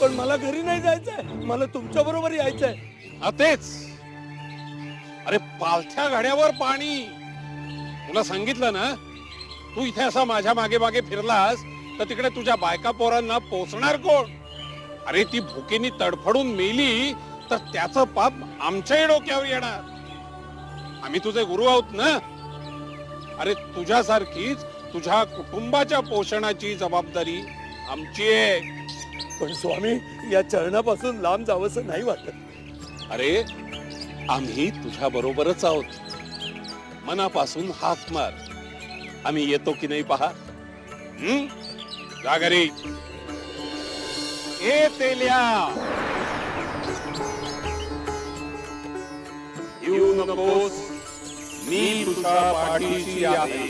पण मला घरी नाही जायचंय, मला तुमच्या बरोबर यायचंय. तेच. अरे पालथ्या गाड्यावर पाणी. तुला सांगितलं ना, तू इथे असा माझ्या मागे मागे फिरलास तर तिकडे तुझ्या बायका पोरांना पोचणार कोण? अरे ती भुकेनी तडफडून मेली तर त्याचं पाप आमच्याही डोक्यावर येणार. आम्ही तुझे गुरु आहोत ना. अरे तुझ्यासारखीच तुझ्या कुटुंबाच्या पोषणाची जबाबदारी आमची आहे. पण स्वामी, या चरणापासून लांब जावंसं नाही वाटत. अरे आम्ही तुझ्या बरोबरच आहोत. मनापासून हाक मार, आम्ही येतो की नाही पहा. जा घरी. ए तेल्या, येऊ नकोस, मी तुझ्या पाठीशी आहे.